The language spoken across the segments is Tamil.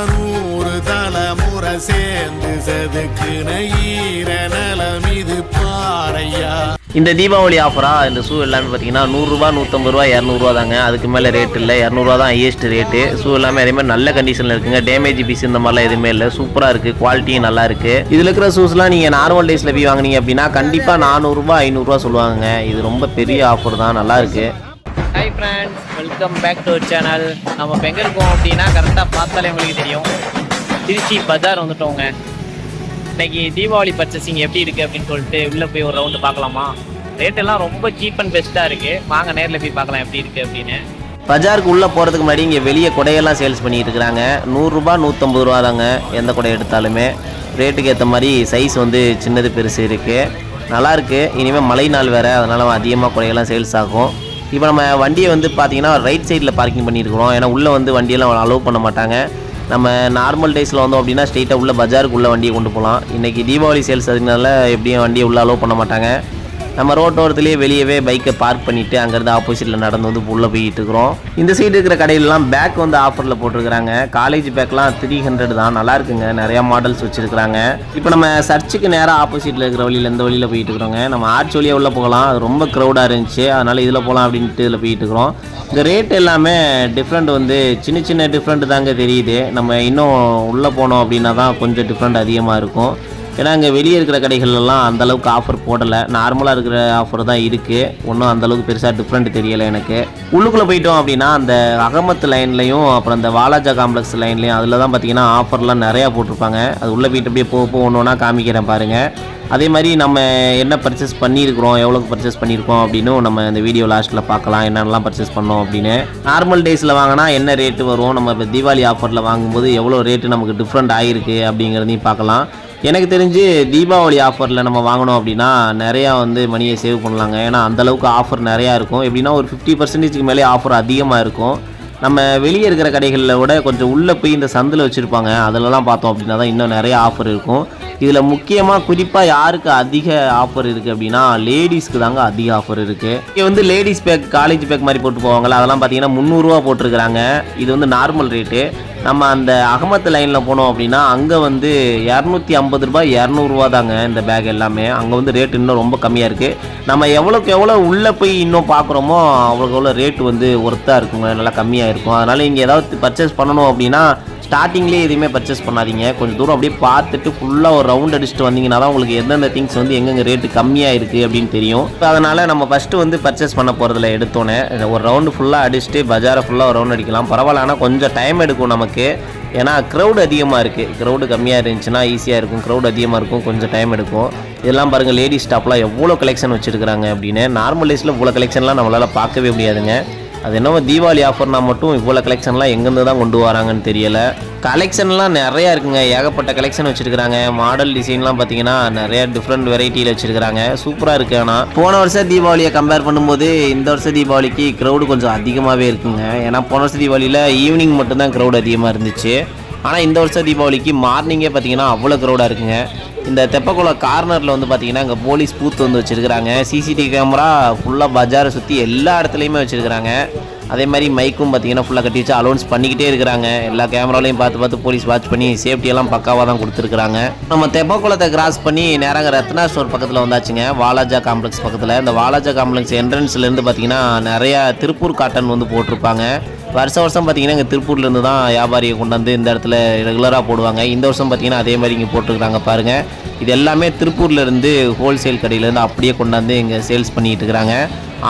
நூறு தலைமுறை சேர்ந்து செதுக்குன ஈர நலம் இது பாறையா. இந்த தீபாவளி ஆஃபராக இந்த ஷூ எல்லாமே பார்த்தீங்கன்னா 100 ரூபா 150 ரூபா 200 ரூபா தாங்க. அதுக்கு மேலே ரேட் இல்லை. 200 ரூபா தான் ஹையஸ்ட் ரேட்டு. ஷூ எல்லாமே அதே மாதிரி நல்ல கண்டிஷனில் இருக்குங்க. டேமேஜ் பீஸ் இந்த மாதிரிலாம் எதுவுமே இல்லை. சூப்பராக இருக்குது. குவாலிட்டியும் நல்லா இருக்குது. இதில் இருக்கிற ஷூஸ்லாம் நீங்கள் நார்மல் டேஸில் போய் வாங்கினீங்க அப்படின்னா கண்டிப்பாக 400 ரூபா 500 ரூபா சொல்லுவாங்க. இது ரொம்ப பெரிய ஆஃபர் தான். நல்லா இருக்குது. Hi friends, welcome back to our channel. நம்ம இப்போ எங்கே இருக்கோம் அப்படின்னா கரெக்டாக பார்த்தாலே உங்களுக்கு தெரியும், திருச்சி பஜார் வந்துட்டோங்க. இன்னைக்கு தீபாவளி பர்ச்சேசிங் எப்படி இருக்குது அப்படின்னு சொல்லிட்டு உள்ளே போய் ஒரு ரவுண்டு பார்க்கலாமா? ரேட்டெல்லாம் ரொம்ப சீப் அண்ட் பெஸ்ட்டாக இருக்குது. வாங்க நேரில் போய் பார்க்கலாம் எப்படி இருக்குது அப்படின்னு. பஜாருக்கு உள்ளே போகிறதுக்கு முன்னாடி இங்கே வெளியே கொடையெல்லாம் சேல்ஸ் பண்ணிட்டு இருக்கிறாங்க. 100 ரூபா 150 ரூபா தாங்க எந்த கொடை எடுத்தாலுமே. ரேட்டுக்கு ஏற்ற மாதிரி சைஸ் வந்து சின்னது பெருசு இருக்குது. நல்லாயிருக்கு. இனிமேல் மழை நாள் வேறு, அதனால் அதிகமாக கொடையெல்லாம் சேல்ஸ் ஆகும். இப்போ நம்ம வண்டியை வந்து பார்த்திங்கன்னா ரைட் சைடில் பார்க்கிங் பண்ணியிருக்கிறோம். ஏன்னா உள்ளே வந்து வண்டியெல்லாம் அலோவ் பண்ண மாட்டாங்க. நம்ம நார்மல் டேஸில் வந்தோம் அப்படின்னா ஸ்ட்ரெயிட்டாக உள்ள பஜாருக்கு உள்ள வண்டியை கொண்டு போகலாம். இன்றைக்கி தீபாவளி சேல்ஸ் அதுனால எப்படியும் வண்டியை உள்ளே அலோவ் பண்ண மாட்டாங்க. நம்ம ரோட்டோரத்துலேயே வெளியவே பைக்கை பார்க் பண்ணிவிட்டு அங்கேருந்து ஆப்போசிட்டில் நடந்து வந்து உள்ளே போயிட்டு இருக்கிறோம். இந்த சைடு இருக்கிற கடையிலலாம் பேக் வந்து ஆஃபரில் போட்டிருக்கிறாங்க. காலேஜ் பேக்லாம் 300 தான். நல்லா இருக்குங்க. நிறையா மாடல்ஸ் வச்சுருக்கிறாங்க. இப்போ நம்ம சர்ச்சுக்கு நேராக ஆப்போசிட்டில் இருக்கிற வழியில் இந்த வழியில் போயிட்டு இருக்கிறோங்க. நம்ம ஆர்ச் வழியாக உள்ளே போகலாம். அது ரொம்ப க்ரௌடாக இருந்துச்சு, அதனால் இதில் போகலாம் அப்படின்ட்டு இதில் போயிட்டு இருக்கிறோம். இந்த ரேட் எல்லாமே டிஃப்ரெண்ட் வந்து சின்ன சின்ன டிஃப்ரெண்ட் தாங்க தெரியுது. நம்ம இன்னும் உள்ளே போனோம் அப்படின்னா தான் கொஞ்சம் டிஃப்ரெண்ட் அதிகமாக இருக்கும். ஏன்னா இங்கே வெளியே இருக்கிற கடைகள்லாம் அந்தளவுக்கு ஆஃபர் போடலை. நார்மலாக இருக்கிற ஆஃபர் தான் இருக்குது. ஒன்றும் அந்தளவுக்கு பெருசாக டிஃப்ரெண்ட் தெரியலை எனக்கு. உள்ளுக்குள்ளே போயிட்டோம் அப்படின்னா அந்த அகமத் லைன்லையும் அப்புறம் இந்த வாலாஜா காம்ப்ளெக்ஸ் லைன்லையும் அதில் தான் பார்த்தீங்கன்னா ஆஃபர்லாம் நிறையா போட்டிருப்பாங்க. அது உள்ளே போயிட்டு அப்படியே போக ஒன்று ஒன்றா காமிக்கிறேன் பாருங்கள். அதே மாதிரி நம்ம என்ன பர்ச்சேஸ் பண்ணியிருக்கிறோம், எவ்வளோக்கு பர்ச்சேஸ் பண்ணியிருக்கோம் அப்படின்னு நம்ம இந்த வீடியோ லாஸ்ட்டில் பார்க்கலாம் என்னென்னலாம் பர்ச்சேஸ் பண்ணோம் அப்படின்னு. நார்மல் டேஸில் வாங்கினா என்ன ரேட்டு வரும், நம்ம இப்போ தீபாவளி ஆஃபரில் வாங்கும்போது எவ்வளோ ரேட்டு நமக்கு டிஃப்ரெண்ட் ஆகிருக்கு அப்படிங்கிறதையும் பார்க்கலாம். எனக்கு தெரிஞ்சு தீபாவளி ஆஃபரில் நம்ம வாங்கினோம் அப்படின்னா நிறையா வந்து மணியை சேவ் பண்ணலாங்க. ஏன்னா அந்தளவுக்கு ஆஃபர் நிறையா இருக்கும். எப்படின்னா ஒரு 50% மேலே ஆஃபர் அதிகமாக இருக்கும். நம்ம வெளியே இருக்கிற கடைகளில் விட கொஞ்சம் உள்ளே போய் இந்த சந்தில் வச்சுருப்பாங்க. அதிலலாம் பார்த்தோம் அப்படின்னா தான் இன்னும் நிறைய ஆஃபர் இருக்கும். இதில் முக்கியமாக குறிப்பாக யாருக்கு அதிக ஆஃபர் இருக்குது அப்படின்னா லேடிஸ்க்கு தாங்க அதிக ஆஃபர் இருக்குது. இங்கே வந்து லேடிஸ் பேக் காலேஜ் பேக் மாதிரி போட்டு போவாங்களா, அதெல்லாம் பார்த்தீங்கன்னா 300 ரூபா போட்டிருக்கிறாங்க. இது வந்து நார்மல் ரேட்டு. நம்ம அந்த அகமத் லைனில் போனோம் அப்படின்னா அங்கே வந்து 250 ரூபாய் 200 ரூபா தாங்க இந்த பேக் எல்லாமே. அங்கே வந்து ரேட் இன்னும் ரொம்ப கம்மியாக இருக்குது. நம்ம எவ்வளோக்கு எவ்வளோ உள்ளே போய் இன்னும் பார்க்குறோமோ அவ்வளோக்கு எவ்வளோ ரேட்டு வந்து ஒர்த்தாக இருக்குங்க, நல்லா கம்மியாக இருக்கும். அதனால் இங்கே ஏதாவது பர்ச்சேஸ் பண்ணணும் அப்படின்னா ஸ்டார்டிங்லேயே எதுவுமே பர்ச்சேஸ் பண்ணாதீங்க. கொஞ்சம் தூரம் அப்படியே பார்த்துட்டு ஃபுல்லாக ஒரு ரவுண்ட் அடிச்சுட்டு வந்தீங்கன்னா தான் உங்களுக்கு எந்தெந்த திங்ஸ் வந்து எங்கெங்கே ரேட்டு கம்மியாக இருக்குது அப்படின்னு தெரியும். அதனால் நம்ம ஃபஸ்ட்டு வந்து பர்ச்சேஸ் பண்ண போகிறதுல எடுத்தோன்னே ஒரு ரவுண்டு ஃபுல்லாக அடிச்சுட்டு பஜாரை ஃபுல்லாக ஒரு ரவுண்ட் அடிக்கலாம். பரவாயில்ல, ஆனால் கொஞ்சம் டைம் எடுக்கும் நமக்கு. ஏன்னா க்ரௌடு அதிகமாக இருக்குது. க்ரௌடு கம்மியாக இருந்துச்சுன்னா ஈஸியாக இருக்கும். க்ரௌடு அதிகமாக இருக்கும், கொஞ்சம் டைம் எடுக்கும். இதெல்லாம் பாருங்கள், லேடிஸ் ஸ்டாப்லாம் எவ்வளோ கலெக்ஷன் வச்சுருக்கிறாங்க அப்படின்னு. நார்மல் டேஸில் இவ்வளோ கலெக்ஷன்லாம் நம்மளால் பார்க்கவே முடியாதுங்க. அது என்னவோ தீபாவளி ஆஃபர்னா மட்டும் இவ்வளோ கலெக்ஷன்லாம் எங்கேருந்து தான் கொண்டு வராங்கன்னு தெரியலை. கலெக்ஷன்லாம் நிறையா இருக்குங்க. ஏகப்பட்ட கலெக்ஷன் வச்சுருக்காங்க. மாடல் டிசைன்லாம் பார்த்தீங்கன்னா நிறையா டிஃப்ரெண்ட் வெரைட்டியில் வச்சுருக்காங்க. சூப்பராக இருக்குது. ஆனால் போன வருஷம் தீபாவளியை கம்பேர் பண்ணும்போது இந்த வருஷம் தீபாவளிக்கு க்ரௌடு கொஞ்சம் அதிகமாகவே இருக்குங்க. ஏன்னா போன வருஷம் தீபாவளியில் ஈவினிங் மட்டும்தான் க்ரௌடு அதிகமாக இருந்துச்சு. ஆனால் இந்த வருஷம் தீபாவளிக்கு மார்னிங்கே பார்த்தீங்கன்னா அவ்வளோ க்ரௌடாக இருக்குங்க. இந்த தெப்பக்குளம் கார்னரில் வந்து பார்த்தீங்கன்னா இங்கே போலீஸ் பூத்து வந்து வச்சுருக்கிறாங்க. சிசிடிவி கேமரா ஃபுல்லாக பஜாரை சுற்றி எல்லா இடத்துலையுமே வச்சுருக்கிறாங்க. அதே மாதிரி மைக்கும் பார்த்தீங்கன்னா ஃபுல்லாக கட்டி வச்சு அலௌன்ஸ் பண்ணிக்கிட்டே இருக்கிறாங்க. எல்லா கேமராலையும் பார்த்து போலீஸ் வாட்ச் பண்ணி சேஃப்டியெல்லாம் பக்காவாக தான் கொடுத்துருக்குறாங்க. நம்ம தெப்பக்குளத்தை கிராஸ் பண்ணி நேராக ரத்னா ஸ்டோர் பக்கத்தில் வந்தாச்சுங்க. வாலாஜா காம்ப்ளெக்ஸ் பக்கத்தில். இந்த வாலாஜா காம்ப்ளெக்ஸ் என்ட்ரன்ஸ்லேருந்து பார்த்தீங்கன்னா நிறையா திருப்பூர் காட்டன் வந்து போட்டிருப்பாங்க. வருஷம் பார்த்தீங்கன்னா இங்கே திருப்பூர்லேருந்து தான் வியாபாரியை கொண்டு வந்து இந்த இடத்துல ரெகுலராக போடுவாங்க. இந்த வருஷம் பார்த்தீங்கன்னா அதே மாதிரி இங்கே போட்டிருக்கிறாங்க பாருங்கள். இது எல்லாமே திருப்பூர்லேருந்து ஹோல்சேல் கடையிலேருந்து அப்படியே கொண்டாந்து இங்கே சேல்ஸ் பண்ணிகிட்டு இருக்கிறாங்க.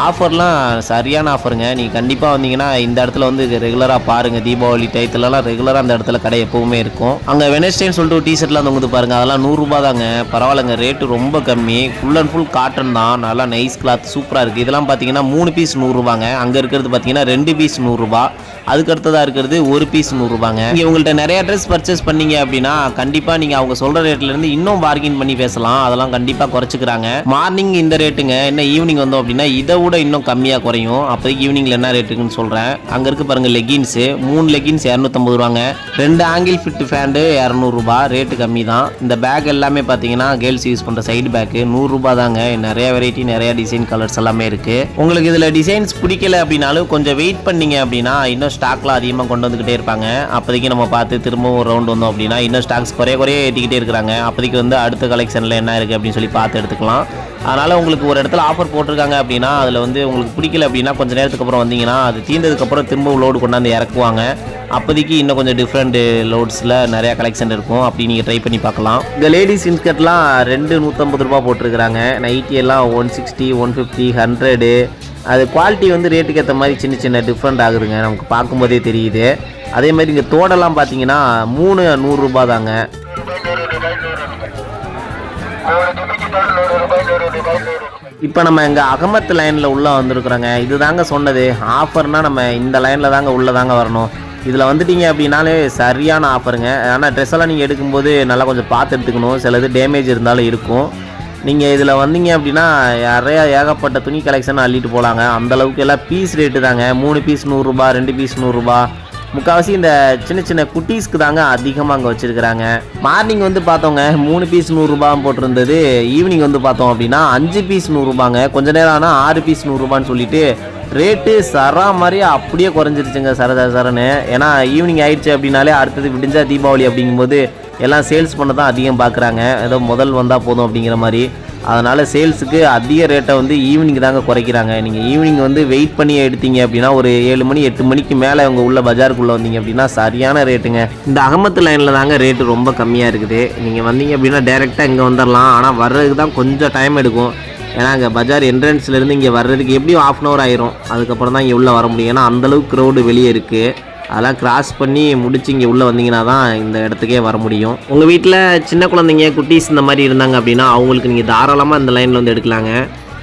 ஆஃபர்லாம் சரியான ஆஃபருங்க. நீங்கள் கண்டிப்பாக வந்தீங்கன்னா இந்த இடத்துல வந்து ரெகுலராக பாருங்கள். தீபாவளி டயத்துலலாம் ரெகுலராக அந்த இடத்துல கடை எப்போவுமே இருக்கும். அங்கே வெனஸ்டேன்னு சொல்லிட்டு ஒரு டிஷர்ட்லாம் தொங்குது பாருங்கள். அதெல்லாம் 100 ரூபா தாங்க. பரவாயில்லைங்க, ரேட்டு ரொம்ப கம்மி. ஃபுல் அண்ட் ஃபுல் காட்டன் தான். நல்லா நைஸ் கிளாத், சூப்பராக இருக்குது. இதெல்லாம் பார்த்தீங்கன்னா 3 பீஸ் 100 ரூபாங்க. அங்கே இருக்கிறது பார்த்தீங்கன்னா 2 பீஸ் 100 ரூபா. அதுக்கு அடுத்ததாக இருக்கிறது 1 பீஸ் 100 ரூபாங்க. நீங்கள் உங்கள்கிட்ட நிறையா ட்ரெஸ் பர்ச்சேஸ் பண்ணீங்க அப்படின்னா கண்டிப்பாக நீங்கள் அவங்க சொல்கிற ரேட்லேருந்து இன்னும் பார்கின் பண்ணி பேசலாம், அதெல்லாம் கண்டிப்பாக குறைச்சிக்கிறாங்க. மார்னிங் இந்த ரேட்டுங்க, என்ன ஈவினிங் வந்தோம் அப்படின்னா இதை விட இன்னும் கம்மியாக குறையும். அப்போதைக்கு ஈவினிங்கில் என்ன ரேட்டுக்குன்னு சொல்கிறேன். அங்கே இருக்கு பாருங்கள் லெகின்ஸு, 3 லெகின்ஸ் 250 ரூபாங்க, 2 ஆங்கிள் ஃபிட் ஃபேண்டு 200 ரூபா, ரேட்டு கம்மி தான். இந்த பேக் எல்லாமே பார்த்தீங்கன்னா கேர்ள்ஸ் யூஸ் பண்ணுற சைடு பேக்கு 100 ரூபா தாங்க. நிறைய வெரைட்டி, நிறைய டிசைன், கலர்ஸ் எல்லாமே இருக்குது. உங்களுக்கு இதில் டிசைன்ஸ் பிடிக்கல அப்படின்னாலும் கொஞ்சம் வெயிட் பண்ணீங்க அப்படின்னா இன்னும் ஸ்டாக்லாம் அதிகமாக கொண்டு வந்துக்கிட்டே இருப்பாங்க. அப்போதைக்கு நம்ம பார்த்து திரும்பவும் ஒரு ரவுண்ட் வந்தோம் அப்படின்னா இன்னும் ஸ்டாக்ஸ் குறைய ஏற்றிக்கிட்டே இருக்கிறாங்க. அப்போதைக்கு வந்து அடுத்த கலெக்ஷனில் என்ன இருக்குது அப்படின்னு சொல்லி பார்த்து எடுத்துக்கலாம். அதனால் உங்களுக்கு ஒரு இடத்துல ஆஃபர் போட்டிருக்காங்க அப்படின்னா அதில் வந்து உங்களுக்கு பிடிக்கல அப்படின்னா கொஞ்சம் நேரத்துக்கு அப்புறம் வந்தீங்கன்னா அது தீர்ந்ததுக்கப்புறம் திரும்ப லோடு கொண்டாந்து இறக்குவாங்க. அப்போதைக்கு இன்னும் கொஞ்சம் டிஃப்ரெண்ட் லோட்ஸில் நிறையா கலெக்ஷன் இருக்கும். அப்படி நீங்கள் ட்ரை பண்ணி பார்க்கலாம். இந்த லேடிஸ் இன்ஸ்கர்ட்லாம் 2 150 ரூபா போட்டிருக்கிறாங்க. நைட்டி எல்லாம் 160, 150, 100. அது குவாலிட்டி வந்து ரேட்டுக்கு ஏற்ற மாதிரி சின்ன சின்ன டிஃப்ரெண்ட் ஆகுதுங்க, நமக்கு பார்க்கும்போதே தெரியுது. அதே மாதிரி இங்கே தோடெல்லாம் பார்த்தீங்கன்னா 3 100 ரூபா தாங்க. இப்போ நம்ம இங்கே அகமத் லைனில் உள்ளே வந்திருக்கிறோங்க. இது தாங்க சொன்னது ஆஃபர்னால் நம்ம இந்த லைனில் தாங்க உள்ளே தாங்க வரணும். இதில் வந்துட்டீங்க அப்படின்னாலே சரியான ஆஃபருங்க. ஆனால் ட்ரெஸ் எல்லாம் நீங்கள் எடுக்கும்போது நல்லா கொஞ்சம் பார்த்து எடுத்துக்கணும், சிலது டேமேஜ் இருந்தாலும் இருக்கும். நீங்கள் இதில் வந்தீங்க அப்படின்னா நிறையா ஏகப்பட்ட துணி கலெக்ஷன் அள்ளிட்டு போகலாங்க. அந்தளவுக்கு எல்லாம் பீஸ் ரேட்டு தாங்க. 3 பீஸ் 100 ரூபா, 2 பீஸ் 100 ரூபா. முக்கால்வாசி இந்த சின்ன சின்ன குட்டீஸ்க்கு தாங்க அதிகமாக அங்கே வச்சுருக்கிறாங்க. மார்னிங் வந்து பார்த்தோங்க 3 பீஸ் 100 ரூபா போட்டிருந்தது. ஈவினிங் வந்து பார்த்தோம் அப்படின்னா 5 பீஸ் 100 ரூபாங்க. கொஞ்ச நேரம் ஆனால் 6 பீஸ் 100 ரூபான்னு சொல்லிட்டு ரேட்டு சரா மாதிரி அப்படியே குறைஞ்சிருச்சுங்க சரன்னு. ஏன்னா ஈவினிங் ஆயிடுச்சு அப்படின்னாலே அடுத்தது விடிஞ்சா தீபாவளி அப்படிங்கும்போது எல்லாம் சேல்ஸ் பண்ண தான் அதிகம் பார்க்குறாங்க. ஏதோ முதல் வந்தால் போதும் அப்படிங்கிற மாதிரி. அதனால் சேல்ஸுக்கு அதிக ரேட்டை வந்து ஈவினிங் தாங்க குறைக்கிறாங்க. நீங்கள் ஈவினிங் வந்து வெயிட் பண்ணி எடுத்தீங்க அப்படின்னா ஒரு 7 மணி 8 மணிக்கு மேலே அவங்க உள்ள பஜாருக்குள்ளே வந்தீங்க அப்படின்னா சரியான ரேட்டுங்க. இந்த அகமத்து லைனில் தாங்க ரேட்டு ரொம்ப கம்மியாக இருக்குது. நீங்கள் வந்தீங்க அப்படின்னா டேரெக்டாக இங்கே வந்துடலாம். ஆனால் வர்றதுக்கு தான் கொஞ்சம் டைம் எடுக்கும். ஏன்னா அங்கே பஜார் என்ட்ரன்ஸ்லேருந்து இங்கே வர்றதுக்கு எப்படியும் 1/2 hour ஆயிரும். அதுக்கப்புறம் தான் இங்கே உள்ளே வர முடியும். ஏன்னா அந்தளவுக்கு க்ரௌடு வெளியே இருக்குது. அதெல்லாம் கிராஸ் பண்ணி முடிச்சு இங்கே உள்ளே வந்தீங்கன்னா தான் இந்த இடத்துக்கே வர முடியும். உங்கள் வீட்டில் சின்ன குழந்தைங்க குட்டீஸ் இந்த மாதிரி இருந்தாங்க அப்படின்னா அவங்களுக்கு நீங்கள் தாராளமாக இந்த லைனில் வந்து எடுக்கலாங்க.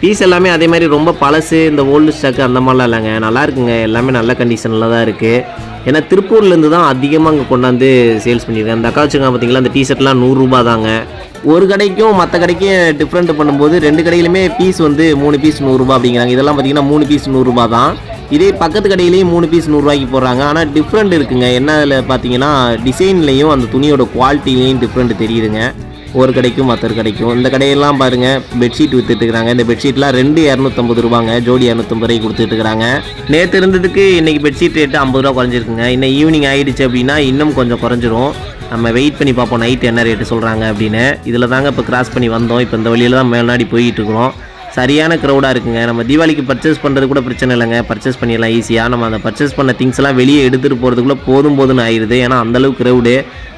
பீஸ் எல்லாமே அதே மாதிரி ரொம்ப பழசு, இந்த ஓல்டு ஸ்டாக்கு அந்த மாதிரிலாம் இல்லைங்க, நல்லா இருக்குங்க. எல்லாமே நல்ல கண்டிஷனில் தான் இருக்குது. ஏன்னா திருப்பூர்லேருந்து தான் அதிகமாக அங்கே கொண்டாந்து சேல்ஸ் பண்ணியிருக்கேன். அந்த அக்கா வச்சுங்க பார்த்தீங்களா, அந்த டிஷர்ட்லாம் 100 ரூபா தாங்க. ஒரு கடைக்கும் மற்ற கடைக்கும் டிஃப்ரெண்ட் பண்ணும்போது 2 கடையிலுமே பீஸ் வந்து 3 பீஸ் 100 ரூபா அப்படிங்கிறாங்க. இதெல்லாம் பார்த்தீங்கன்னா 3 பீஸ் 100 ரூபா தான். இதே பக்கத்து கடையிலேயும் 3 பீஸ் 100 ரூபாய்க்கு போடுறாங்க. ஆனால் டிஃப்ரெண்ட் இருக்குங்க. என்ன அதில் பார்த்தீங்கன்னா டிசைன்லேயும் அந்த துணியோட குவாலிட்டிலையும் டிஃப்ரெண்ட் தெரியுதுங்க ஒரு கடைக்கும் மற்ற கடைக்கும். இந்த கடையெல்லாம் பாருங்கள் பெட்ஷீட் விற்றுட்டுருக்காங்க. இந்த பெட்ஷீட்லாம் 2 250 ரூபாங்க, ஜோடி 250 ரூபாய்க்கு கொடுத்துட்ருக்காங்க. நேற்று இருந்ததுக்கு இன்றைக்கி பெட்ஷீட் ரேட்டு 50 ரூபா குறைஞ்சிருக்குங்க. இன்னும் ஈவினிங் ஆகிடுச்சு அப்படின்னா இன்னும் கொஞ்சம் குறைஞ்சிரும். நம்ம வெயிட் பண்ணி பார்ப்போம் நைட்டு என்ன ரேட்டு சொல்கிறாங்க அப்படின்னு. இதில் தாங்க இப்போ கிராஸ் பண்ணி வந்தோம். இப்போ இந்த வழியில் தான் முன்னாடி போயிட்டுருக்குறோம். சரியான க்ரௌடாக இருக்குங்க. நம்ம தீபாவளிக்கு பர்ச்சேஸ் பண்ணுறது கூட பிரச்சனை இல்லைங்க, பர்ச்சேஸ் பண்ணிடலாம் ஈஸியாக. நம்ம அந்த பர்ச்சேஸ் பண்ண திங்ஸ் எல்லாம் வெளியே எடுத்துகிட்டு போகிறதுக்குள்ளே போதும்னு ஆயிடுது. ஏன்னா அந்தளவுக்கு க்ரௌடு,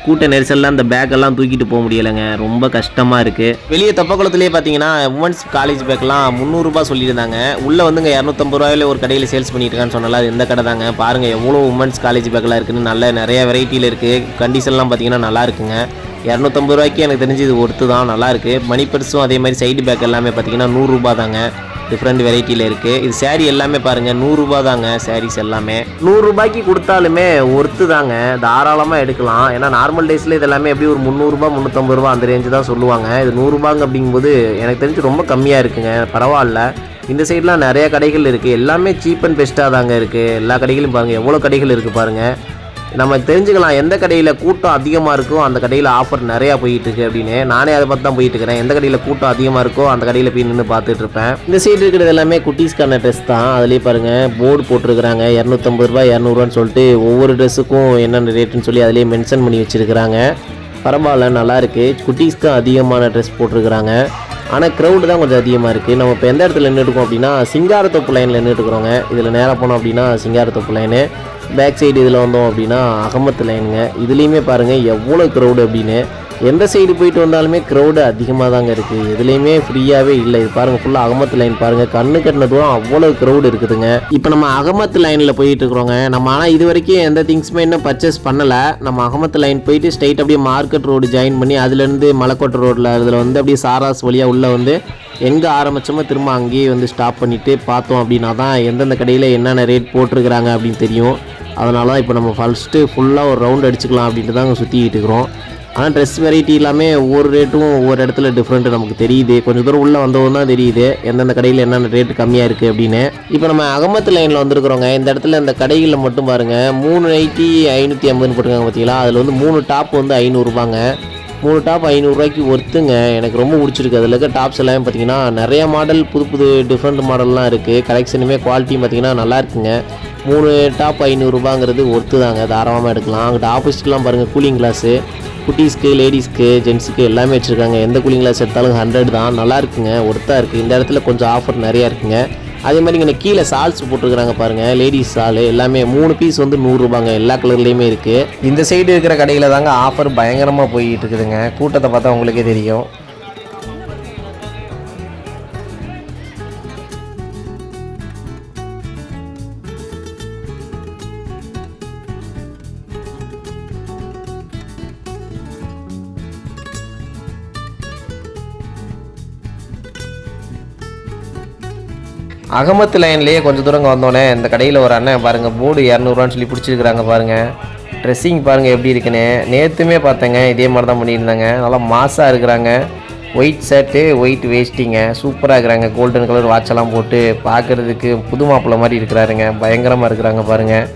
கூட்ட நெரிசலில் அந்த பேக்கெல்லாம் தூக்கிட்டு போக முடியலைங்க, ரொம்ப கஷ்டமாக இருக்குது. வெளியே தொப்பக்குளத்துலேயே பார்த்தீங்கன்னா உமன்ஸ் காலேஜ் பேக்கெலாம் 300 ரூபா சொல்லியிருந்தாங்க. உள்ளே வந்துங்க 250 ரூபாயில் ஒரு கடையில் சேல்ஸ் பண்ணிட்டு இருக்கான்னு சொன்னால அது எந்த கடை தாங்க. பாருங்கள் எவ்வளோ உமன்ஸ் காலேஜ் பேக்கெலாம் இருக்குதுன்னு, நல்ல நிறைய வெரைட்டியில் இருக்குது. கண்டிஷன்லாம் பார்த்தீங்கன்னா நல்லா இருக்குங்க. 250 ரூபாய்க்கு எனக்கு தெரிஞ்சு இது ஒர்த்து தான், நல்லாயிருக்கு. மணி பர்ஸும் அதே மாதிரி சைடு பேக் எல்லாமே பார்த்தீங்கன்னா 100 ரூபா தாங்க. டிஃப்ரெண்ட் வெரைட்டியில் இருக்குது. இது சாரீ எல்லாமே பாருங்கள் 100 ரூபா தாங்க. சாரீஸ் எல்லாமே 100 ரூபாய்க்கு கொடுத்தாலுமே ஒர்த்து தாங்க, தாராளமாக எடுக்கலாம். ஏன்னா நார்மல் டேஸில் இது எல்லாமே எப்படி ஒரு 300 ரூபா 350 ரூபா அந்த ரேஞ்சு தான் சொல்லுவாங்க. இது 100 ரூபாங்க அப்படிங்கும்போது எனக்கு தெரிஞ்சு ரொம்ப கம்மியாக இருக்குங்க, பரவாயில்ல. இந்த சைட்லாம் நிறைய கடைகள் இருக்குது, எல்லாமே சீப் அண்ட் பெஸ்ட்டாக தாங்க இருக்குது. எல்லா கடைகளும் பாருங்கள் எவ்வளோ கடைகள் இருக்குது பாருங்கள். நம்ம தெரிஞ்சுக்கலாம் எந்த கடையில் கூட்டம் அதிகமாக இருக்கோ அந்த கடையில் ஆஃபர் நிறையா போயிட்டுருக்கு அப்படின்னு. நானே அதை பார்த்து தான் போயிட்டு இருக்கிறேன். எந்த கடையில் கூட்டம் அதிகமாக இருக்கோ அந்த கடையில் போய் நின்று பார்த்துட்டு இருப்பேன். இந்த சைடு இருக்கிறது எல்லாமே குட்டீஸ்க்கான ட்ரெஸ் தான். அதுலேயே பாருங்கள் போர்டு போட்டிருக்கிறாங்க 250 ரூபா 200 ரூபான்னு சொல்லிட்டு ஒவ்வொரு ட்ரெஸ்ஸுக்கும் என்னென்ன ரேட்டுன்னு சொல்லி அதிலே மென்ஷன் பண்ணி வச்சுருக்கிறாங்க. பரவாயில்ல, நல்லாயிருக்கு. குட்டீஸ்க்கு அதிகமான ட்ரெஸ் போட்டிருக்கிறாங்க. ஆனால் க்ரௌடு தான் கொஞ்சம் அதிகமாக இருக்குது. நம்ம இப்போ எந்த இடத்துல நின்றுட்டுருக்கோம் அப்படின்னா சிங்காரத்தோப்பு லைனில் நின்றுட்டுருக்குறோங்க. இதில் நேராக போனோம் அப்படின்னா சிங்காரத்தோப்பு லைனு, பேக் சைடு இதில் வந்தோம் அப்படின்னா அகமத்து லைனுங்க. இதுலேயுமே பாருங்கள் எவ்வளோ க்ரௌடு அப்படின்னு. எந்த சைடு போயிட்டு வந்தாலுமே க்ரௌடு அதிகமாக தாங்க இருக்குது. எதுலேயுமே ஃப்ரீயாகவே இல்லை. இது பாருங்கள் ஃபுல்லாக அகமத்து லைன் பாருங்கள், கண்ணு கட்டின தூரம் அவ்வளோ க்ரௌடு இருக்குதுங்க. இப்போ நம்ம அகமத்து லைனில் போயிட்டு இருக்கிறோங்க. நம்ம ஆனால் இது வரைக்கும் எந்த திங்ஸுமே இன்னும் பர்ச்சேஸ் பண்ணலை. நம்ம அகமத்து லைன் போயிட்டு ஸ்ட்ரைட் அப்படியே மார்க்கெட் ரோடு ஜாயின் பண்ணி அதுலேருந்து மலைக்கோட்டை ரோட்டில் அதில் வந்து அப்படியே சாராஸ் வழியாக உள்ளே வந்து எங்கே ஆரம்பித்தோமோ திரும்ப அங்கேயே வந்து ஸ்டாப் பண்ணிவிட்டு பார்த்தோம் அப்படின்னா தான் எந்தெந்த கடையில் என்னென்ன ரேட் போட்டிருக்கிறாங்க அப்படின்னு தெரியும். அதனால தான் இப்போ நம்ம ஃபஸ்ட்டு ஃபுல்லாக ஒரு ரவுண்ட் அடிச்சுக்கலாம் அப்படின்ட்டு தான் அங்கே சுற்றிக்கிட்டு இருக்கிறோம். ஆனால் ட்ரெஸ் வெரைட்டி எல்லாமே ஒவ்வொரு ரேட்டும் ஒவ்வொரு இடத்துல டிஃப்ரெண்ட்டு நமக்கு தெரியுது. கொஞ்சம் தூரம் உள்ளே வந்தவங்க தான் தெரியுது எந்தெந்த கடையில் என்னென்ன ரேட்டு கம்மியாக இருக்குது அப்படின்னு. இப்போ நம்ம அகமத்து லைனில் வந்துருக்குறோங்க. இந்த இடத்துல இந்த கடைகளில் மட்டும் பாருங்கள் 3 நைட்டி 550 போட்டுருக்காங்க பார்த்தீங்களா. அதில் வந்து 3 டாப் வந்து 500 ரூபாங்க. 3 டாப் 500 ரூபாய்க்கு ஒர்த்துங்க. எனக்கு ரொம்ப பிடிச்சிருக்கு. அதில் இருக்க டாப்ஸ் எல்லாம் பார்த்தீங்கன்னா நிறைய மாடல் புது டிஃப்ரெண்ட் மாடல்லாம் இருக்குது. கலெக்ஷனுமே குவாலிட்டியும் பார்த்தீங்கன்னா நல்லா இருக்குங்க. 3 டாப் 500 ரூபாங்கிறது ஒர்த்து தாங்க, தாராளமாக எடுக்கலாம். அங்கிட்ட ஆப்போசிட்லாம் பாருங்கள் கூலிங் கிளாஸு, குட்டீஸ்க்கு லேடிஸ்க்கு ஜென்ஸுக்கு எல்லாமே வச்சுருக்காங்க. எந்த கூலிங் கிளாஸ் எடுத்தாலும் 100 தான், நல்லா இருக்குங்க, ஒர்த்தாக இருக்குது. இந்த இடத்துல கொஞ்சம் ஆஃபர் நிறையா இருக்குங்க. அதே மாதிரி இங்கே கீழே சால்ஸ் போட்டிருக்கிறாங்க பாருங்கள், லேடிஸ் சால் எல்லாமே 3 பீஸ் வந்து 100 ரூபாங்க. எல்லா கலர்லேயுமே இருக்குது. இந்த சைடு இருக்கிற கடையில் தாங்க ஆஃபர் பயங்கரமாக போய்கிட்டு இருக்குதுங்க. கூட்டத்தை பார்த்தா உங்களுக்கே தெரியும். அகமத்து லைன்லேயே கொஞ்சம் தூரம் வந்தோடனே இந்த கடையில் ஒரு அண்ணன் பாருங்கள் போர்டு 200 சொல்லி பிடிச்சிருக்கிறாங்க பாருங்கள். ட்ரெஸ்ஸிங் பாருங்கள் எப்படி இருக்குன்னு. நேற்றுமே பார்த்தேங்க இதே மாதிரி தான் பண்ணியிருந்தாங்க. நல்லா மாஸாக இருக்கிறாங்க. ஒயிட் ஷர்ட்டு ஒயிட் வேஸ்ட்டிங்க, சூப்பராக இருக்கிறாங்க. கோல்டன் கலர் வாட்செல்லாம் போட்டு பார்க்குறதுக்கு புது மாப்பிள்ளை மாதிரி இருக்கிறாருங்க. பயங்கரமாக இருக்கிறாங்க பாருங்கள்.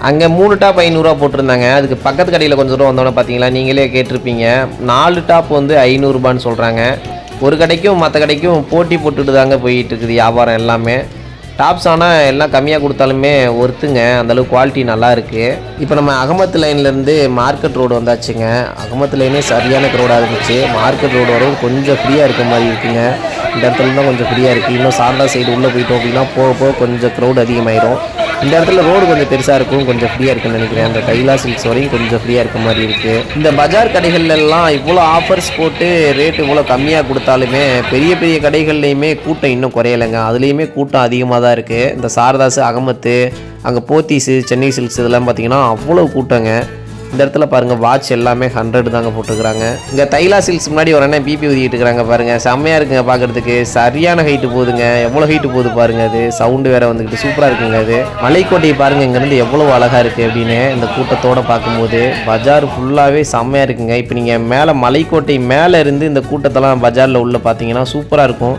அங்கே 3 டாப் 500 ரூபா போட்டிருந்தாங்க. அதுக்கு பக்கத்து கடையில் கொஞ்சம் தூரம் வந்தோன்னே பார்த்தீங்களா, நீங்களே கேட்டிருப்பீங்க 4 டாப் வந்து 500 ரூபான்னு சொல்கிறாங்க. ஒரு கடைக்கும் மற்ற கடைக்கும் போட்டி போட்டுட்டு தாங்க போயிட்டு இருக்குது வியாபாரம் எல்லாமே. டாப்ஸ் ஆனால் எல்லாம் கம்மியாக கொடுத்தாலுமே ஒருத்துங்க, அந்தளவுக்கு குவாலிட்டி நல்லா இருக்குது. இப்போ நம்ம அகமத்து லைன்லேருந்து மார்க்கெட் ரோடு வந்தாச்சுங்க. அகமத்து லைனே சரியான க்ரௌடாக இருந்துச்சு. மார்க்கெட் ரோடு வரும் கொஞ்சம் ஃப்ரீயாக இருக்க மாதிரி இருக்குங்க. இந்த இடத்துல தான் கொஞ்சம் ஃப்ரீயாக இருக்குது. இன்னும் சாரதா சைடு உள்ளே போயிட்டோம் அப்படின்னா போக கொஞ்சம் க்ரௌட் அதிகமாயிடும். இந்த இடத்துல ரோடு கொஞ்சம் பெருசாக இருக்கும், கொஞ்சம் ஃப்ரீயாக இருக்குன்னு நினைக்கிறேன். அந்த கைலா சில்க்ஸ் வரையும் கொஞ்சம் ஃப்ரீயாக இருக்க மாதிரி இருக்குது. இந்த பஜார் கடைகள்லாம் இவ்வளோ ஆஃபர்ஸ் போட்டு ரேட்டு இவ்வளோ கம்மியாக கொடுத்தாலுமே பெரிய பெரிய கடைகள்லையுமே கூட்டம் இன்னும் குறையலைங்க. அதுலேயுமே கூட்டம் அதிகமாக தான் இருக்குது. இந்த சாரதாஸ், அகமத்து, அங்கே போத்தீஸு, சென்னை சில்க்ஸ் இதெல்லாம் பார்த்திங்கன்னா அவ்வளோ கூட்டங்க. இந்த இடத்துல பாருங்கள் வாட்ச் எல்லாமே 100 தாங்க போட்டுக்கிறாங்க. இங்கே தைலா சில்க்ஸ் முன்னாடி ஒரு அண்ணன் பிபி ஊதிக்கிட்டு இருக்கிறாங்க பாருங்கள். செம்மையாக இருக்குங்க பார்க்குறதுக்கு. சரியான ஹைட்டு போகுதுங்க. எவ்வளோ ஹைட்டு போகுது பாருங்கள். அது சவுண்டு வேறு வந்துக்கிட்டு சூப்பராக இருக்குங்க. அது மலைக்கோட்டையை பாருங்கள் இங்கேருந்து எவ்வளோ அழகாக இருக்குது அப்படின்னு இந்த கூட்டத்தோடு பார்க்கும்போது. பஜார் ஃபுல்லாகவே செம்மையாக இருக்குங்க. இப்போ நீங்கள் மேலே மலைக்கோட்டை மேலே இருந்து இந்த கூட்டத்தெல்லாம் பஜாரில் உள்ள பார்த்தீங்கன்னா சூப்பராக இருக்கும்.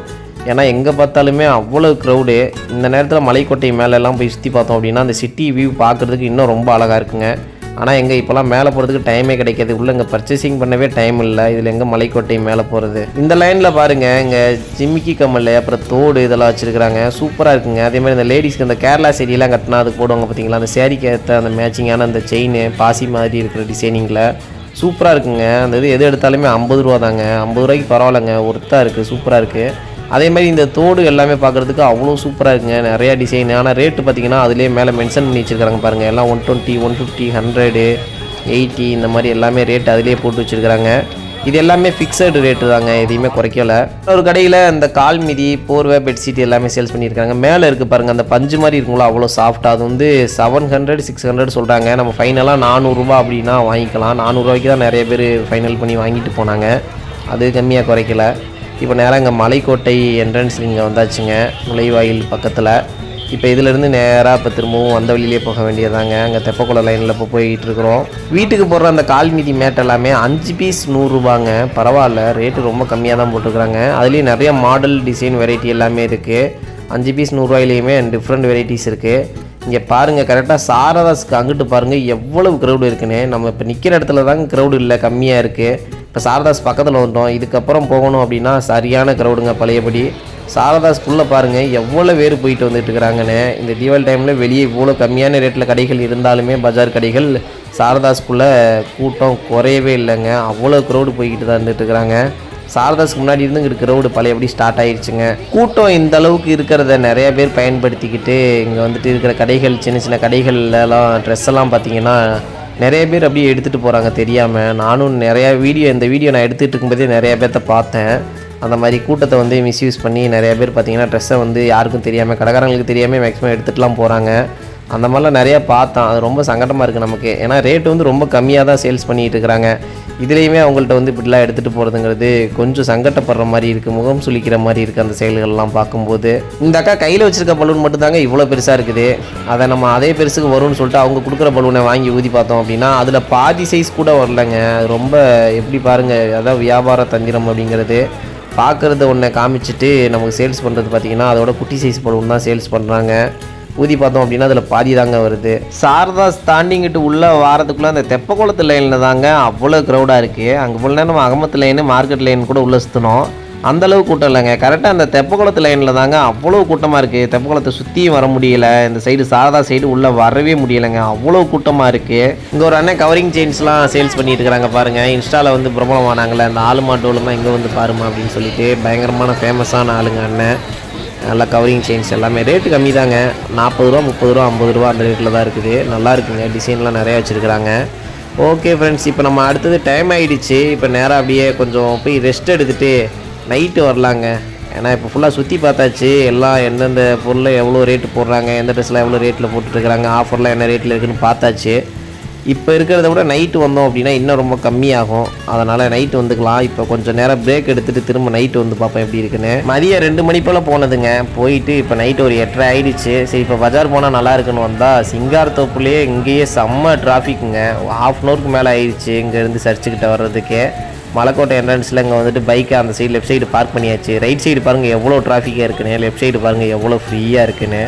ஏன்னா எங்கே பார்த்தாலுமே அவ்வளோ க்ரௌடு. இந்த நேரத்தில் மலைக்கோட்டை மேலெல்லாம் போய் சுற்றி பார்த்தோம் அப்படின்னா அந்த சிட்டி வியூ பார்க்குறதுக்கு இன்னும் ரொம்ப அழகாக இருக்குங்க. ஆனால் எங்கே இப்போலாம் மேலே போகிறதுக்கு டைமே கிடைக்காது. உள்ளே இங்கே பர்ச்சேசிங் பண்ணவே டைம் இல்லை. இதில் எங்கே மலைக்கோட்டை மேலே போகிறது. இந்த லைனில் பாருங்கள் இங்கே ஜிமிக்கி கம்மல், அப்புறம் தோடு இதெல்லாம் வச்சுருக்கிறாங்க. சூப்பராக இருக்குங்க. அதே மாதிரி இந்த லேடிஸ்க்கு இந்த கேரளா சேரீலாம் கட்டினா அதுக்கு போடுவாங்க பார்த்தீங்களா, அந்த சேரீக்கு ஏற்ற அந்த மேட்சிங்கான அந்த செயின் பாசி மாதிரி இருக்கிற டிசைனிங்கில் சூப்பராக இருக்குங்க. அந்த எது எடுத்தாலுமே 50 ரூபா தாங்க. 50 ரூபாய்க்கு பரவாயில்லைங்க, ஒர்த்தாக இருக்குது, சூப்பராக இருக்குது. அதே மாதிரி இந்த தோடு எல்லாமே பார்க்குறதுக்கு அவ்வளோ சூப்பராக இருக்குங்க. நிறையா டிசைன். ஆனால் ரேட்டு பார்த்திங்கன்னா அதிலே மேலே மென்ஷன் பண்ணி வச்சுருக்காங்க பாருங்கள். எல்லாம் 120, 150, 100, 80 இந்த மாதிரி எல்லாமே ரேட் அதிலே போட்டு வச்சுருக்காங்க. இது எல்லாமே ஃபிக்ஸடு ரேட்டு தாங்க, எதையுமே குறைக்கல. ஒரு கடையில் இந்த கால் மிதி, போர்வை, பெட்ஷீட் எல்லாமே சேல்ஸ் பண்ணியிருக்காங்க. மேலே இருக்குது பாருங்கள் அந்த பஞ்சு மாதிரி இருக்குங்களா, அவ்வளோ சாஃப்டாக. அது வந்து 700, 600 சொல்கிறாங்க. நம்ம ஃபைனலாக 400 ரூபா அப்படின்னா வாங்கிக்கலாம். 400 ரூபாய்க்கு தான் நிறைய பேர் ஃபைனல் பண்ணி வாங்கிட்டு போனாங்க. அது கம்மியாக குறைக்கல. இப்போ நேராக இங்கே மலைக்கோட்டை என்ட்ரன்ஸ் இங்கே வந்தாச்சுங்க, நுழைவாயில் பக்கத்தில். இப்போ இதிலேருந்து நேராக இப்போ திரும்பவும் அந்த வழியிலே போக வேண்டியதாங்க. அங்கே தெப்பக்குளம் லைனில் இப்போ போய்கிட்டு இருக்கிறோம். வீட்டுக்கு போடுற அந்த கால்மிதி மேட் எல்லாமே 5 பீஸ் 100 ரூபாங்க. பரவாயில்ல, ரேட்டு ரொம்ப கம்மியாக தான் போட்டுருக்குறாங்க. அதுலேயும் நிறைய மாடல் டிசைன் வெரைட்டி எல்லாமே இருக்குது. 5 பீஸ் 100 ரூபாயிலையுமே டிஃப்ரெண்ட் வெரைட்டிஸ் இருக்குது. இங்கே பாருங்கள் கரெக்டாக சாரதாஸ்க்கு அங்கிட்டு பாருங்கள் எவ்வளவு க்ரௌடு இருக்குன்னு. நம்ம இப்போ நிற்கிற இடத்துல தாங்க க்ரௌடு இல்லை, கம்மியாக இருக்குது. இப்போ சாரதாஸ் பக்கத்தில் வந்துட்டோம். இதுக்கப்புறம் போகணும் அப்படின்னா சரியான க்ரௌடுங்க பழையபடி. சாரதாஸ்குள்ளே பாருங்கள் எவ்வளோ பேர் போயிட்டு வந்துட்டு இருக்கிறாங்கன்னு. இந்த தீபாவளி டைமில் வெளியே இவ்வளோ கம்மியான ரேட்டில் கடைகள் இருந்தாலுமே பஜார் கடைகள் சாரதாஸ்குள்ளே கூட்டம் குறையவே இல்லைங்க. அவ்வளோ க்ரௌடு போய்கிட்டு தான் இருந்துட்டு இருக்கிறாங்க. சாரதாஸ்க்கு முன்னாடி இருந்து இங்கிட்டு க்ரௌடு பழையபடி ஸ்டார்ட் ஆகிடுச்சுங்க. கூட்டம் இந்த அளவுக்கு இருக்கிறத நிறைய பேர் பயன்படுத்திக்கிட்டு இங்கே வந்துட்டு இருக்கிற கடைகள், சின்ன சின்ன கடைகள்லாம் ட்ரெஸ் எல்லாம் பார்த்திங்கன்னா நிறைய பேர் அப்படியே எடுத்துகிட்டு போகிறாங்க தெரியாமல். நானும் நிறையா இந்த வீடியோ நான் எடுத்துகிட்டு இருக்கும்போதே நிறையா பேர்த்த பார்த்தேன். அந்த மாதிரி கூட்டத்தை வந்து மிஸ்யூஸ் பண்ணி நிறைய பேர் பார்த்திங்கன்னா ட்ரெஸ்ஸை வந்து யாருக்கும் தெரியாமல், கடைக்காரங்களுக்கு தெரியாமல் மேக்ஸிமம் எடுத்துகிட்டுலாம் போகிறாங்க. அந்த மாதிரிலாம் நிறையா பார்த்தோம். அது ரொம்ப சங்கடமாக இருக்குது நமக்கு. ஏன்னா ரேட்டு வந்து ரொம்ப கம்மியாக தான் சேல்ஸ் பண்ணிகிட்டு இருக்கிறாங்க. இதுலேயுமே அவங்கள்ட்ட வந்து இப்படிலாம் எடுத்துகிட்டு போகிறதுங்கிறது கொஞ்சம் சங்கடப்படுற மாதிரி இருக்குது, முகம் சுளிக்கிற மாதிரி இருக்குது அந்த செயல்கள்லாம் பார்க்கும்போது. இந்த அக்கா கையில் வச்சுருக்க பலூன் மட்டும்தாங்க இவ்வளோ பெருசாக இருக்குது. அதை நம்ம அதே பெருசுக்கு வரும்னு சொல்லிட்டு அவங்க கொடுக்குற பலூனை வாங்கி ஊதி பார்த்தோம் அப்படின்னா அதில் பாதி சைஸ் கூட வரலங்க. ரொம்ப எப்படி பாருங்கள், அதான் வியாபார தந்திரம் அப்படிங்கிறது. பார்க்குறது ஒன்றை காமிச்சிட்டு நமக்கு சேல்ஸ் பண்ணுறது பார்த்திங்கன்னா அதோட குட்டி சைஸ் பலூன் தான் சேல்ஸ் பண்ணுறாங்க. ஊதி பார்த்தோம் அப்படின்னா அதில் பாதி தாங்க வருது. சாரதாஸ் தாண்டிங்கிட்டு உள்ளே வாரத்துக்குள்ளே அந்த தெப்பக்குளத்து லைனில் தாங்க அவ்வளோ க்ரௌடாக இருக்குது. அங்கே ஃபுல் நேரம் நம்ம அகமத்து லைனு மார்க்கெட் லைன் கூட உள்ளே சுற்றணும். அந்தளவு கூட்டம் இல்லைங்க. கரெக்டாக அந்த தெப்பக்குளத்து லைனில் தாங்க அவ்வளோ கூட்டமாக இருக்குது. தெப்பக்குளத்தை சுற்றியும் வர முடியல. இந்த சைடு சாரதா சைடு உள்ளே வரவே முடியலைங்க, அவ்வளோ கூட்டமாக இருக்குது. இங்கே ஒரு அண்ணன் கவரிங் செயின்ஸ்லாம் சேல்ஸ் பண்ணிட்டு இருக்கிறாங்க பாருங்கள். இன்ஸ்டாவில் வந்து பிரபலமானாங்களே அந்த ஆளுமா டோலுமா இங்கே வந்து பாருமா அப்படின்னு சொல்லிட்டு பயங்கரமான ஃபேமஸான ஆளுங்க அண்ணன். நல்லா கவரிங் செயின்ஸ் எல்லாமே ரேட்டு கம்மி தாங்க. 40 ரூபா 30 ரூபா 50 ரூபா அந்த ரேட்டில் தான் இருக்குது. நல்லா இருக்குங்க, டிசைன்லாம் நிறையா வச்சுருக்குறாங்க. ஓகே ஃப்ரெண்ட்ஸ், இப்போ நம்ம அடுத்தது டைம் ஆகிடுச்சு. இப்போ நேராக அப்படியே கொஞ்சம் போய் ரெஸ்ட் எடுத்துகிட்டு நைட்டு வரலாங்க. ஏன்னா இப்போ ஃபுல்லாக சுற்றி பார்த்தாச்சு. எல்லாம் எந்தெந்த பொருளில் எவ்வளோ ரேட்டு போடுறாங்க, எந்த ட்ரெஸ்ஸில் எவ்வளோ ரேட்டில் போட்டுட்ருக்குறாங்க, ஆஃபர்லாம் என்ன ரேட்டில் இருக்குதுன்னு பார்த்தாச்சு. இப்போ இருக்கிறத விட நைட்டு வந்தோம் அப்படின்னா இன்னும் ரொம்ப கம்மியாகும். அதனால் நைட்டு வந்துக்கலாம். இப்போ கொஞ்சம் நேரம் பிரேக் எடுத்துகிட்டு திரும்ப நைட்டு வந்து பார்ப்போம் எப்படி இருக்குன்னு. மதியம் 2 மணி போல் போனதுங்க. போயிட்டு இப்போ நைட்டு ஒரு 8:30 ஆகிடுச்சு. சரி இப்போ பஜார் போனால் நல்லா இருக்குன்னு வந்தால் சிங்காரத்தோப்புலேயே இங்கேயே செம்ம டிராஃபிக்குங்க. 1/2 hourக்கு மேலே ஆயிடுச்சு இங்கேருந்து சர்ச்சுக்கிட்ட வர்றதுக்கே. மலைக்கோட்டை என்ட்ரன்ஸில் இங்கே வந்துட்டு பைக்கை அந்த சைடு லெஃப்ட் சைடு பார்க் பண்ணியாச்சு. ரைட் சைடு பாருங்கள் எவ்வளோ டிராஃபிக்காக இருக்குன்னு, லெஃப்ட் சைடு பாருங்கள் எவ்வளோ ஃப்ரீயாக இருக்குன்னு.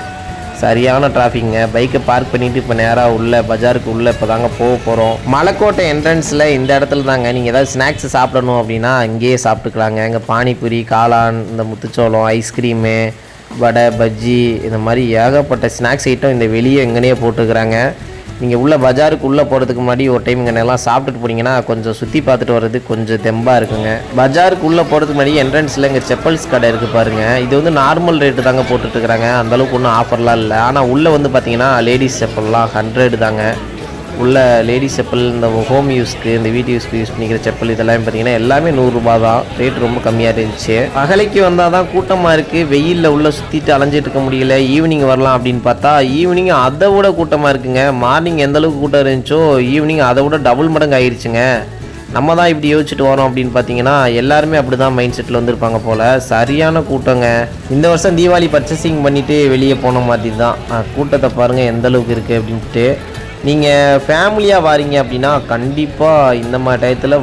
சரியான டிராஃபிக்குங்க. பைக்கை பார்க் பண்ணிவிட்டு இப்போ நேராக உள்ள பஜாருக்கு உள்ளே இப்போ தாங்க போக போகிறோம். மலைக்கோட்டை என்ட்ரன்ஸில் இந்த இடத்துல தாங்க நீங்கள் ஏதாவது ஸ்நாக்ஸ் சாப்பிடணும் அப்படின்னா இங்கேயே சாப்பிட்டுக்கலாங்க. இங்கே பானிபூரி, காளான், இந்த முத்துச்சோளம், ஐஸ்கிரீமு, வடை, பஜ்ஜி, இந்த மாதிரி ஏகப்பட்ட ஸ்நாக்ஸ் ஐட்டம் இந்த வெளியே எங்கேனே போட்டுருக்குறாங்க. நீங்கள் உள்ள பஜாருக்கு உள்ளே போகிறதுக்கு முன்னாடி ஒரு டைம் இங்கே எல்லாம் சாப்பிட்டுட்டு போனீங்கன்னா கொஞ்சம் சுற்றி பார்த்துட்டு வர்றது கொஞ்சம் தெம்பாக இருக்குங்க. பஜாருக்கு உள்ளே போகிறதுக்கு முன்னாடி என்ட்ரன்ஸில் இங்கே செப்பல்ஸ் கடை இருக்குது பாருங்கள். இது வந்து நார்மல் ரேட்டு தாங்க போட்டுட்ருக்குறாங்க. அந்தளவுக்கு ஒன்றும் ஆஃபர்லாம் இல்லை. ஆனால் உள்ளே வந்து பார்த்தீங்கன்னா லேடிஸ் செப்பல்லாம் 100 தாங்க. உள்ள லேடிஸ் செப்பல், இந்த ஹோம் யூஸ்க்கு, இந்த வீட்டு யூஸ்க்கு யூஸ் பண்ணிக்கிற செப்பல் இதெல்லாம் பார்த்தீங்கன்னா எல்லாமே 100 ரூபா தான். ரேட் ரொம்ப கம்மியாக இருந்துச்சு. பகலைக்கு வந்தால் தான் கூட்டமாக இருக்குது. வெயிலில் உள்ளே சுற்றிட்டு அலைஞ்சிட்டு இருக்க முடியல. ஈவினிங் வரலாம் அப்படின்னு பார்த்தா ஈவினிங் அதை விட கூட்டமாக இருக்குங்க. மார்னிங் எந்த அளவுக்கு கூட்டம் இருந்துச்சோ ஈவினிங் அதை விட டபுள் மடங்கு ஆயிடுச்சுங்க. நம்ம தான் இப்படி யோசிச்சுட்டு வரோம் அப்படின்னு பார்த்தீங்கன்னா எல்லாருமே அப்படி தான் மைண்ட் செட்டில் வந்துருப்பாங்க போல். சரியான கூட்டங்க. இந்த வருஷம் தீபாவளி பர்ச்சேசிங் பண்ணிவிட்டு வெளியே போன மாதிரி தான். கூட்டத்தை பாருங்கள் எந்த அளவுக்கு இருக்குது அப்படின்ட்டு. நீங்கள் ஃபேமிலியாக வாரீங்க அப்படின்னா கண்டிப்பாக இந்த மாதிரி டயத்தில்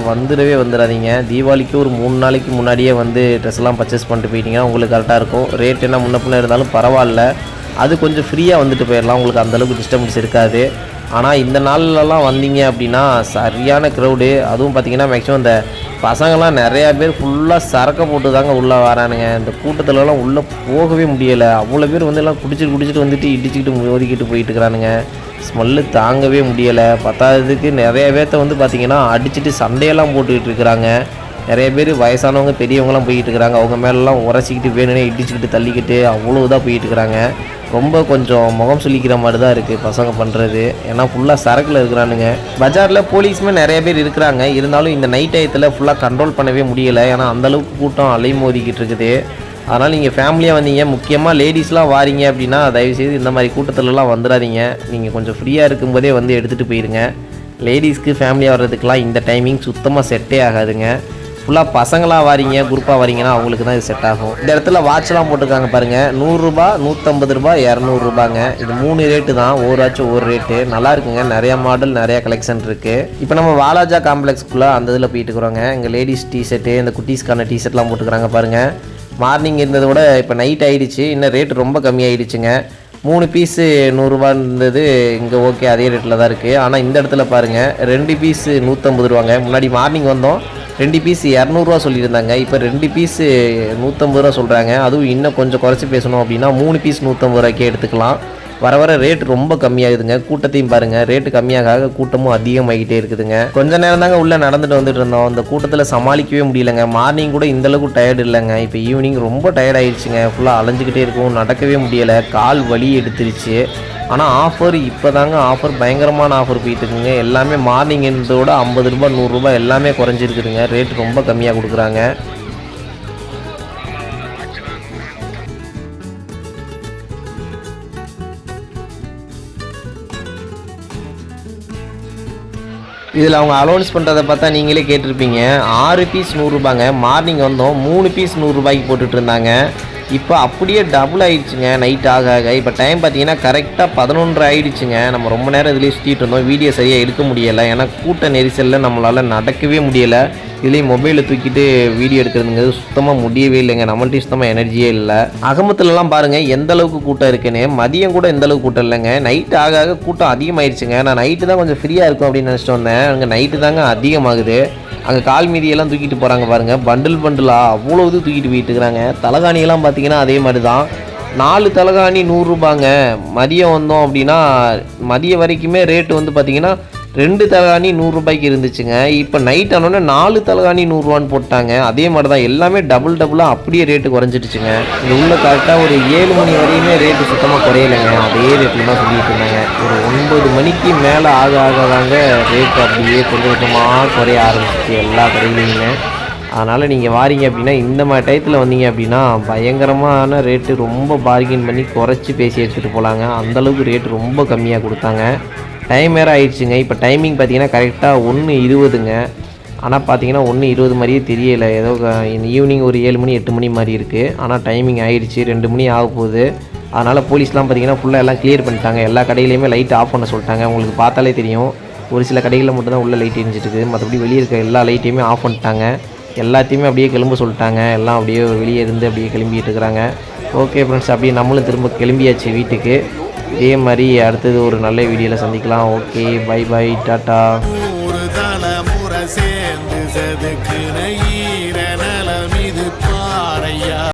வந்துடாதீங்க. தீபாவளிக்கு ஒரு 3 நாளைக்கு முன்னாடியே வந்து ட்ரெஸ்லாம் பர்ச்சேஸ் பண்ணிட்டு போயிட்டீங்கன்னா உங்களுக்கு கரெக்டாக இருக்கும். ரேட் என்ன முன்ன பின்ன இருந்தாலும் பரவாயில்ல, அது கொஞ்சம் ஃப்ரீயாக வந்துட்டு போயிடலாம். உங்களுக்கு அந்தளவுக்கு டிஸ்டர்பன்ஸ் இருக்காது. ஆனால் இந்த நாள்லலாம் வந்தீங்க அப்படின்னா சரியான க்ரௌடு. அதுவும் பார்த்திங்கன்னா மேக்ஸிமம் இந்த பசங்கள்லாம் நிறையா பேர் ஃபுல்லாக சரக்கை போட்டு தாங்க உள்ளே வரானுங்க. இந்த கூட்டத்துலலாம் உள்ளே போகவே முடியலை. அவ்வளோ பேர் வந்து எல்லாம் குடிச்சிட்டு வந்துட்டு இடிச்சிக்கிட்டு மோதிக்கிட்டு போயிட்டு இருக்கிறானுங்க. ஸ்மெல்லு தாங்கவே முடியலை. பத்தாததுக்கு நிறைய பேர்த்த வந்து பார்த்திங்கன்னா அடிச்சுட்டு சண்டையெல்லாம் போட்டுக்கிட்டு இருக்கிறாங்க. நிறைய பேர் வயசானவங்க பெரியவங்களாம் போயிட்டு இருக்கிறாங்க. அவங்க மேலெலாம் உரசிக்கிட்டு வேணும்னே இடிச்சுக்கிட்டு தள்ளிக்கிட்டு அவ்வளோ இதாக போயிட்டு இருக்கிறாங்க. ரொம்ப கொஞ்சம் முகம் சொல்லிக்கிற மாதிரி தான் இருக்குது பசங்க பண்ணுறது. ஏன்னா ஃபுல்லாக சரக்கில் இருக்கிறானுங்க. பஜாரில் போலீஸுமே நிறைய பேர் இருக்கிறாங்க. இருந்தாலும் இந்த நைட் டயத்தில் ஃபுல்லாக கண்ட்ரோல் பண்ணவே முடியலை. ஏன்னா அந்தளவுக்கு கூட்டம் அலைமோதிக்கிட்டு இருக்குது. அதனால் நீங்கள் ஃபேமிலியாக வந்தீங்க, முக்கியமாக லேடிஸ்லாம் வாரீங்க அப்படின்னா தயவுசெய்து இந்த மாதிரி கூட்டத்திலலாம் வந்துடாதீங்க. நீங்கள் கொஞ்சம் ஃப்ரீயாக இருக்கும்போதே வந்து எடுத்துகிட்டு போயிருங்க. லேடிஸ்க்கு ஃபேமிலியாக வர்றதுக்கெலாம் இந்த டைமிங் சுத்தமாக செட்டே ஆகாதுங்க. ஃபுல்லாக பசங்களாக வாரீங்க, குரூப்பாக வாரீங்கன்னா அவங்களுக்கு தான் இது செட் ஆகும். இந்த இடத்துல வாட்ச்லாம் போட்டுருக்காங்க பாருங்கள். 100 ரூபா, 150 ரூபா, 200 ரூபாங்க. இது 3 ரேட்டு தான். ஒரு ரேட்டு நல்லா இருக்குங்க. நிறையா மாடல், நிறையா கலெக்ஷன் இருக்குது. இப்போ நம்ம வாலாஜா காம்ப்ளெக்ஸ்க்குள்ளே அந்த இதில் போயிட்டு இருக்கிறோங்க. இங்கே லேடிஸ் டிஷர்ட்டு, இந்த குட்டீஸ்க்கான டிஷர்ட்லாம் போட்டுக்கிறாங்க பாருங்கள். மார்னிங் இருந்ததை விட இப்போ நைட் ஆகிடுச்சு. இன்னும் ரேட்டு ரொம்ப கம்மியாகிடுச்சுங்க. 3 பீஸு 100 ரூபா இருந்தது. இங்கே ஓகே அதே ரேட்டில் தான் இருக்குது. ஆனால் இந்த இடத்துல பாருங்கள் 2 பீஸு 150 ரூபாங்க. முன்னாடி மார்னிங் வந்தோம் 2 பீஸ் 200 ரூபா சொல்லியிருந்தாங்க. இப்போ 2 பீஸு 150 ரூபா சொல்கிறாங்க. அதுவும் இன்னும் கொஞ்சம் குறைச்சி பேசணும் அப்படின்னா 3 பீஸ் 150 ரூபாய்க்கே எடுத்துக்கலாம். வர வர ரேட் ரொம்ப கம்மியாகுதுங்க. கூட்டத்தையும் பாருங்கள், ரேட்டு கம்மியாக கூட்டமும் அதிகமாகிட்டே இருக்குதுங்க. கொஞ்ச நேரம் தாங்க உள்ளே நடந்துட்டு வந்துட்டு இருந்தோம். அந்த கூட்டத்தில் சமாளிக்கவே முடியலைங்க. மார்னிங் கூட இந்தளவுக்கு டயர்டு இல்லைங்க. இப்போ ஈவினிங் ரொம்ப டயர்ட் ஆகிடுச்சுங்க. ஃபுல்லாக அலைஞ்சிக்கிட்டே இருக்கும், நடக்கவே முடியலை, கால் வலி எடுத்துருச்சு. ஆனால் ஆஃபர் இப்போ தாங்க ஆஃபர் பயங்கரமான ஆஃபர் போயிட்டு இருக்குங்க. எல்லாமே மார்னிங் இருந்ததோட 50 ரூபா 100 ரூபா எல்லாமே குறைஞ்சிருக்குதுங்க. ரேட் ரொம்ப கம்மியாக கொடுக்குறாங்க. இதில் அவங்க அலௌன்ஸ் பண்ணுறதை பார்த்தா நீங்களே கேட்டிருப்பீங்க. 6 பீஸ் 100 ரூபாங்க. மார்னிங் வந்தோம் 3 பீஸ் 100 ரூபாய்க்கு போட்டுட்டு இருந்தாங்க. இப்போ அப்படியே டபுள் ஆகிடுச்சுங்க நைட் ஆக ஆக. இப்போ டைம் பார்த்தீங்கன்னா கரெக்டாக 11:30 ஆகிடுச்சுங்க. நம்ம ரொம்ப நேரம் இதுலேயே சுற்றிட்டு இருந்தோம். வீடியோ சரியாக எடுக்க முடியலை, ஏன்னா கூட்ட நெரிசலில் நம்மளால் நடக்கவே முடியலை. இதுலேயும் மொபைலை தூக்கிட்டு வீடியோ எடுக்கிறதுங்கிறது சுத்தமாக முடியவே இல்லைங்க. நம்மள்ட்ட சுத்தமாக எனர்ஜியே இல்லை. அகமத்துலலாம் பாருங்கள் எந்த அளவுக்கு கூட்டம் இருக்குன்னு. மதியம் கூட எந்த அளவுக்கு கூட்டம் இல்லைங்க. நைட்டு ஆக ஆக கூட்டம் அதிகமாகிடுச்சுங்க. நான் நைட்டு தான் கொஞ்சம் ஃப்ரீயாக இருக்கும் அப்படின்னு நினச்சிட்டு வந்தேன். அங்கே நைட்டு தாங்க அதிகமாகுது. அங்கே கால் மீதியெல்லாம் தூக்கிட்டு போகிறாங்க பாருங்கள், பண்டிலாக அவ்வளோ இது தூக்கிட்டு போயிட்டு இருக்கிறாங்க. தலகாணியெல்லாம் பார்த்தீங்கன்னா அதே மாதிரி தான். 4 தலகாணி 100 ரூபாங்க. மதியம் வந்தோம் அப்படின்னா மதியம் வரைக்குமே ரேட்டு வந்து பார்த்தீங்கன்னா 2 தலகாணி 100 ரூபாய்க்கு இருந்துச்சுங்க. இப்போ நைட் ஆனோடனே 4 தலகாணி 100 ரூபான்னு போட்டாங்க. அதே மாதிரி தான் எல்லாமே டபுளாக அப்படியே ரேட்டு குறைஞ்சிடுச்சுங்க. இங்கே உள்ள கரெக்டாக ஒரு 7 மணி வரையுமே ரேட்டு சுத்தமாக குறையலைங்க. அதே ரேட்டில் தான் சொல்லிட்டு இருந்தாங்க. ஒரு 9 மணிக்கு மேலே ஆக ஆகதாங்க ரேட்டு அப்படியே கொஞ்சம் கொஞ்சமாக குறைய ஆரம்பிச்சிச்சு எல்லா கடையிலையுமே. அதனால் நீங்கள் வாரீங்க அப்படின்னா இந்த மாதிரி டயத்தில் வந்தீங்க அப்படின்னா பயங்கரமான ரேட்டு, ரொம்ப பார்கின் பண்ணி குறைச்சி பேசி எடுத்துகிட்டு போகலாங்க. அந்தளவுக்கு ரேட்டு ரொம்ப கம்மியாக கொடுத்தாங்க. டைம் வேறு ஆயிடுச்சுங்க. இப்போ டைமிங் பார்த்தீங்கன்னா கரெக்டாக 1:20ங்க. ஆனால் பார்த்தீங்கன்னா 1:20 மாதிரியே தெரியலை. ஏதோ ஈவினிங் ஒரு 7 மணி 8 மணி மாதிரி இருக்குது. ஆனால் டைமிங் ஆகிடுச்சு, 2 மணி ஆக போகுது. அதனால் போலீஸ்லாம் பார்த்தீங்கன்னா ஃபுல்லாக எல்லாம் கிளியர் பண்ணிட்டாங்க. எல்லா கடையிலையுமே லைட் ஆஃப் பண்ண சொல்லிட்டாங்க. உங்களுக்கு பார்த்தாலே தெரியும், ஒரு சில கடைகளில் மட்டும்தான் உள்ள லைட் எரிஞ்சிட்டு இருக்குது. மற்றபடி வெளியே இருக்க எல்லா லைட்டையுமே ஆஃப் பண்ணிட்டாங்க. எல்லாத்தையுமே அப்படியே கிளம்ப சொல்லிட்டாங்க. எல்லாம் அப்படியே வெளியே இருந்து அப்படியே கிளம்பிட்டு இருக்கிறாங்க. ஓகே ஃப்ரெண்ட்ஸ், அப்படியே நம்மளும் திரும்ப கிளம்பியாச்சு வீட்டுக்கு. இதே மாதிரி அடுத்தது ஒரு நல்ல வீடியோவில் சந்திக்கலாம். Okay, by by, tata. 100 தலைமுறை சேர்ந்து செதுக்குன